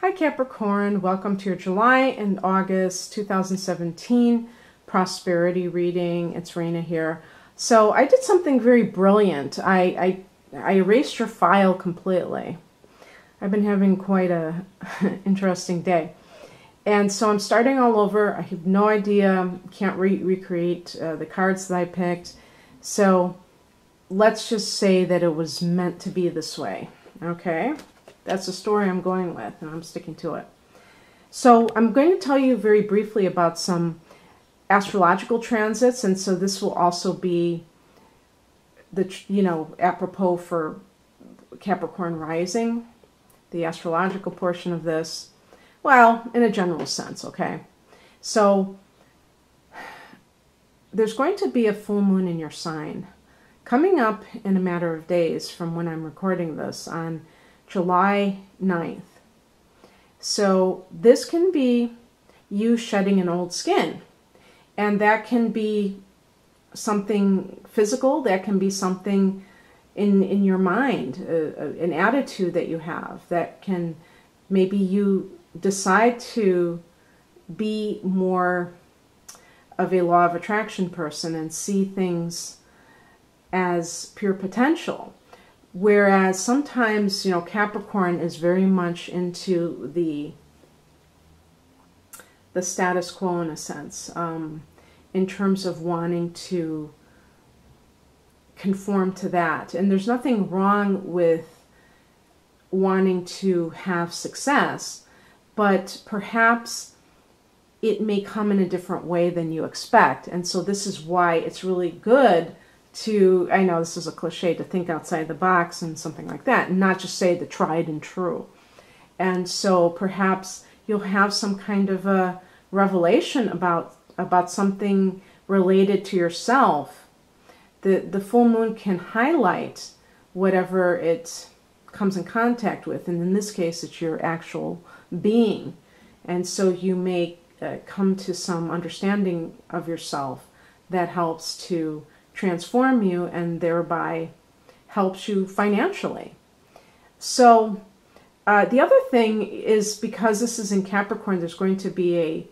Hi Capricorn, welcome to your July and August 2017 prosperity reading. It's Raina here. So I did something very brilliant. I erased your file completely. I've been having quite a interesting day. And so I'm starting all over. I have no idea, can't recreate the cards that I picked. So let's just say that it was meant to be this way, okay? That's the story I'm going with, and I'm sticking to it. So I'm going to tell you very briefly about some astrological transits, and so this will also be apropos for Capricorn rising, the astrological portion of this. Well, in a general sense, okay? So there's going to be a full moon in your sign coming up in a matter of days from when I'm recording this on July 9th. So this can be you shedding an old skin. And that can be something physical, that can be something in your mind, an attitude that you have, that can, maybe you decide to be more of a law of attraction person and see things as pure potential. Whereas sometimes, Capricorn is very much into the status quo in a sense, in terms of wanting to conform to that. And there's nothing wrong with wanting to have success, but perhaps it may come in a different way than you expect. And so this is why it's really good to, I know this is a cliche, to think outside the box and something like that, and not just say the tried and true. And so perhaps you'll have some kind of a revelation about something related to yourself. The full moon can highlight whatever it comes in contact with, and in this case it's your actual being. And so you may come to some understanding of yourself that helps to transform you and thereby helps you financially. So the other thing is, because this is in Capricorn, there's going to be a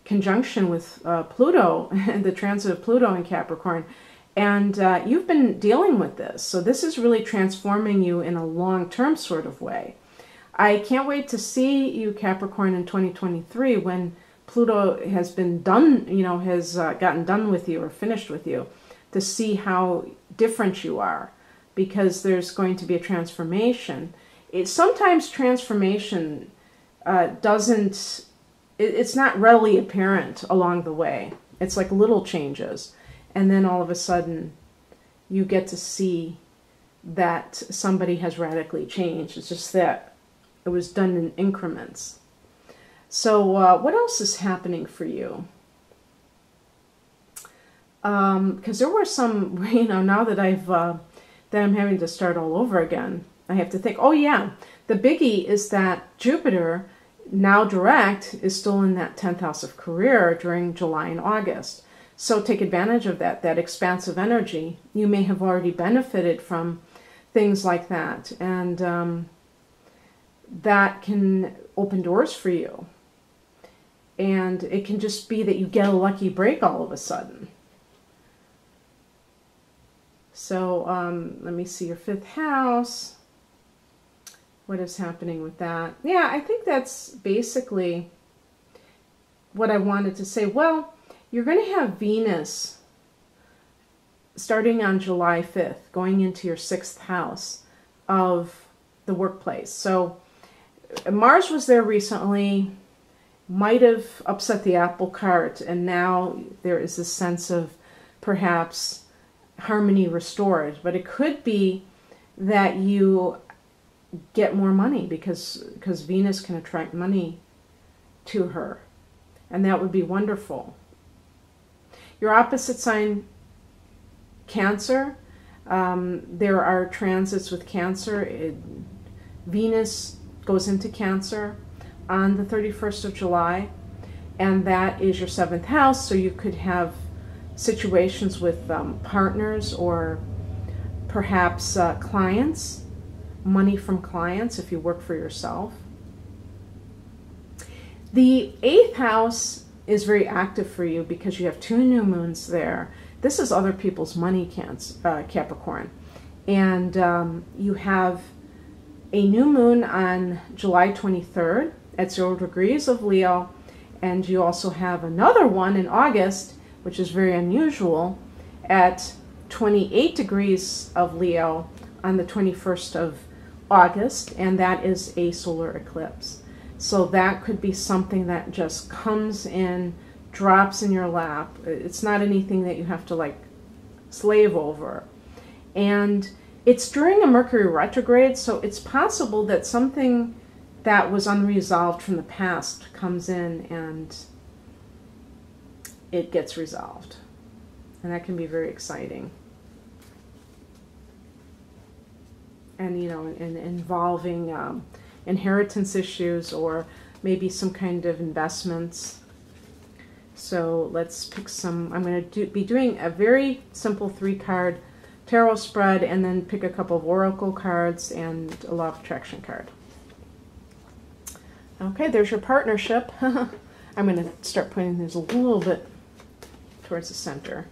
conjunction with Pluto and the transit of Pluto in Capricorn, and you've been dealing with this. So this is really transforming you in a long-term sort of way. I can't wait to see you, Capricorn, in 2023 when Pluto has been done, has gotten done with you or finished with you, to see how different you are, because there's going to be a transformation. Sometimes transformation it's not readily apparent along the way. It's like little changes, and then all of a sudden you get to see that somebody has radically changed. It's just that it was done in increments. So what else is happening for you? Because there were some, now that I'm having to start all over again, I have to think, oh yeah, the biggie is that Jupiter, now direct, is still in that 10th house of career during July and August. So take advantage of that expansive energy. You may have already benefited from things like that, and that can open doors for you. And it can just be that you get a lucky break all of a sudden. So let me see your 5th house. What is happening with that? Yeah, I think that's basically what I wanted to say. Well, you're going to have Venus starting on July 5th, going into your 6th house of the workplace. So Mars was there recently, might have upset the apple cart, and now there is this sense of perhaps harmony restored. But it could be that you get more money because Venus can attract money to her, and that would be wonderful. Your opposite sign, Cancer, there are transits with Cancer. Venus goes into Cancer on the 31st of July, and that is your 7th house, so you could have situations with partners, or perhaps clients, money from clients if you work for yourself. The 8th house is very active for you because you have 2 new moons there. This is other people's money, Capricorn. And you have a new moon on July 23rd at 0 degrees of Leo. And you also have another one in August, which is very unusual, at 28 degrees of Leo on the 21st of August. And that is a solar eclipse. So that could be something that just comes in, drops in your lap. It's not anything that you have to like slave over. And it's during a Mercury retrograde, so it's possible that something that was unresolved from the past comes in and it gets resolved. And that can be very exciting. And, you know, involving inheritance issues or maybe some kind of investments. So let's pick some. I'm going to be doing a very simple 3-card tarot spread and then pick a couple of oracle cards and a law of attraction card. Okay, there's your partnership. I'm going to start putting this a little bit towards the center.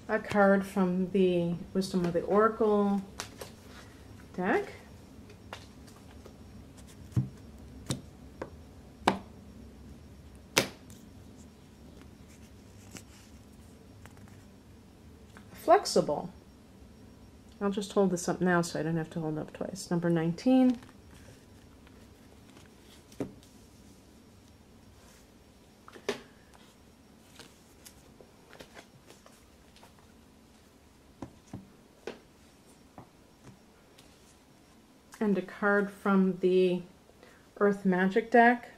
A card from the Wisdom of the Oracle deck. Flexible. I'll just hold this up now so I don't have to hold it up twice. Number 19. And a card from the Earth Magic deck.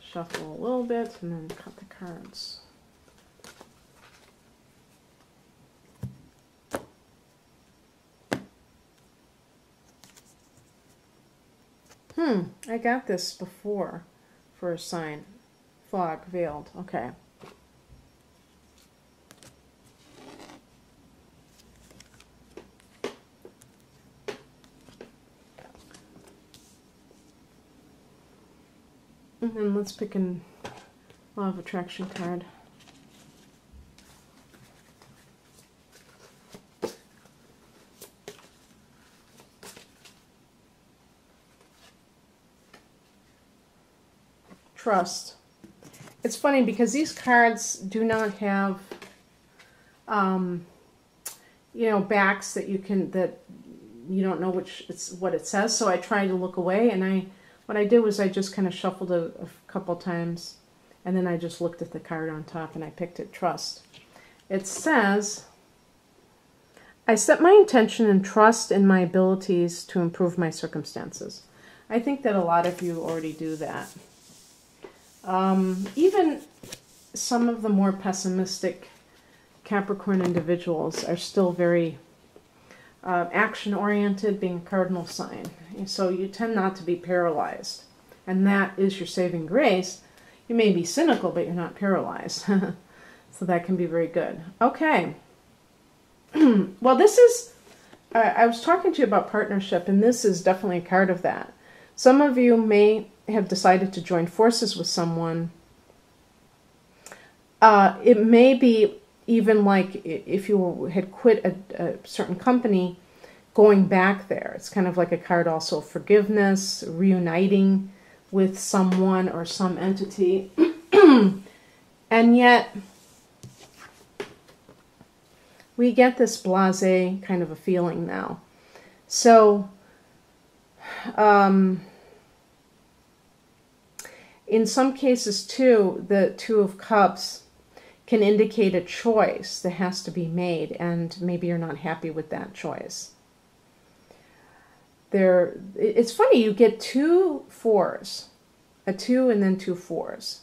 Shuffle a little bit and then cut the cards. I got this before for a sign. Fog, veiled. Okay. And then let's pick a law of attraction card. Trust. It's funny because these cards do not have, you know, backs that you can, that you don't know what it says. So I tried to look away, and what I did was I just kind of shuffled a couple times, and then I just looked at the card on top and I picked it, Trust. It says, I set my intention and trust in my abilities to improve my circumstances. I think that a lot of you already do that. Even some of the more pessimistic Capricorn individuals are still very action-oriented, being a cardinal sign. So you tend not to be paralyzed. And that is your saving grace. You may be cynical, but you're not paralyzed. So that can be very good. Okay. Well, this is, I was talking to you about partnership, and this is definitely a card of that. Some of you may have decided to join forces with someone. It may be even like if you had quit a certain company, going back there. It's kind of like a card also of forgiveness, reuniting with someone or some entity. And yet, we get this blasé kind of a feeling now. So, in some cases, too, the Two of Cups can indicate a choice that has to be made, and maybe you're not happy with that choice. It's funny, you get 2 4s, a 2 and then 2 4s.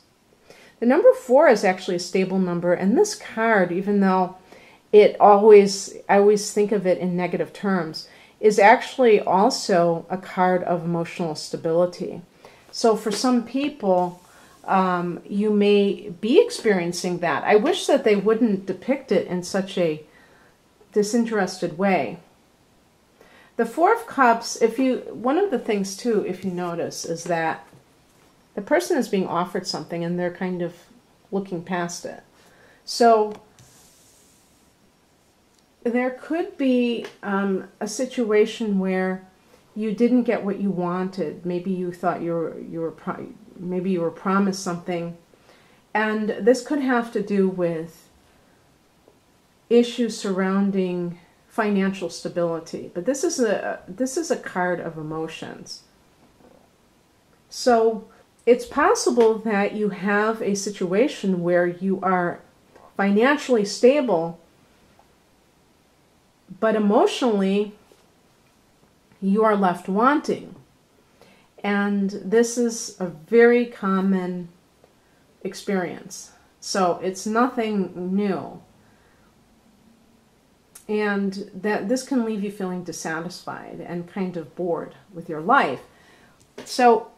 The number 4 is actually a stable number, and this card, even though I always think of it in negative terms, is actually also a card of emotional stability. So for some people, you may be experiencing that. I wish that they wouldn't depict it in such a disinterested way. The Four of Cups, one of the things too, if you notice, is that the person is being offered something and they're kind of looking past it. So there could be a situation where you didn't get what you wanted. Maybe you thought maybe you were promised something, and this could have to do with issues surrounding financial stability. But this is a card of emotions. So it's possible that you have a situation where you are financially stable, but emotionally you are left wanting. And this is a very common experience. So it's nothing new. And that this can leave you feeling dissatisfied and kind of bored with your life. So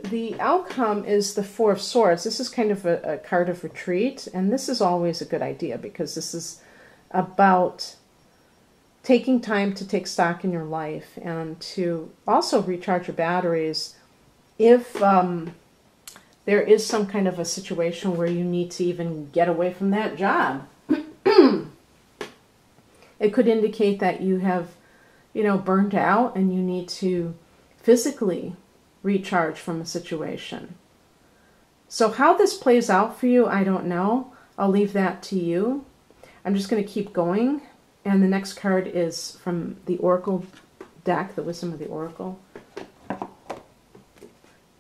the outcome is the Four of Swords. This is kind of a card of retreat, and this is always a good idea because this is about taking time to take stock in your life and to also recharge your batteries if there is some kind of a situation where you need to even get away from that job. It could indicate that you have, burned out and you need to physically recharge from a situation. So how this plays out for you, I don't know. I'll leave that to you. I'm just going to keep going. And the next card is from the Oracle deck, the Wisdom of the Oracle.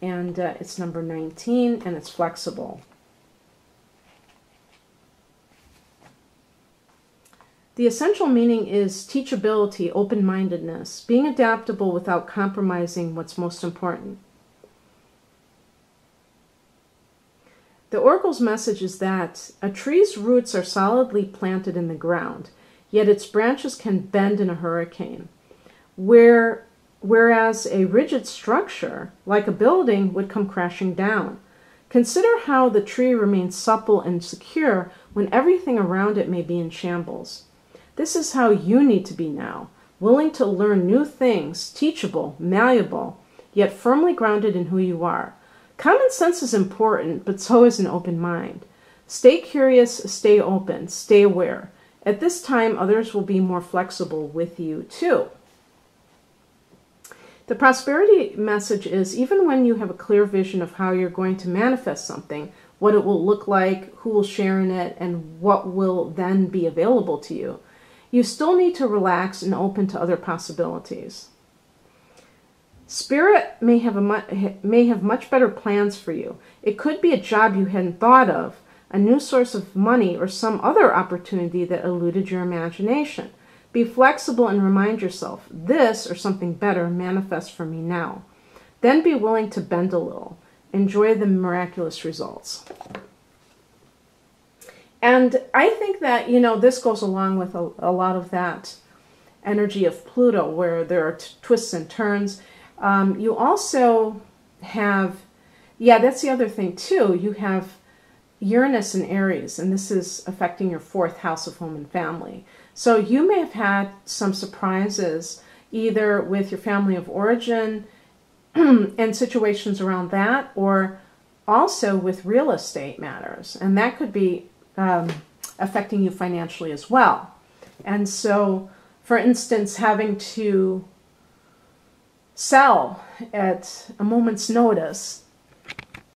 And it's number 19, and it's flexible. The essential meaning is teachability, open-mindedness, being adaptable without compromising what's most important. The Oracle's message is that a tree's roots are solidly planted in the ground, yet its branches can bend in a hurricane, whereas a rigid structure, like a building, would come crashing down. Consider how the tree remains supple and secure when everything around it may be in shambles. This is how you need to be now, willing to learn new things, teachable, malleable, yet firmly grounded in who you are. Common sense is important, but so is an open mind. Stay curious, stay open, stay aware. At this time, others will be more flexible with you too. The prosperity message is, even when you have a clear vision of how you're going to manifest something, what it will look like, who will share in it, and what will then be available to you, you still need to relax and open to other possibilities. Spirit may have much better plans for you. It could be a job you hadn't thought of, a new source of money, or some other opportunity that eluded your imagination. Be flexible and remind yourself, this or something better manifests for me now. Then be willing to bend a little. Enjoy the miraculous results. And I think that, this goes along with a lot of that energy of Pluto, where there are twists and turns. You also have, that's the other thing too, you have Uranus in Aries, and this is affecting your 4th house of home and family. So you may have had some surprises, either with your family of origin and situations around that, or also with real estate matters. And that could be affecting you financially as well. And so, for instance, having to sell at a moment's notice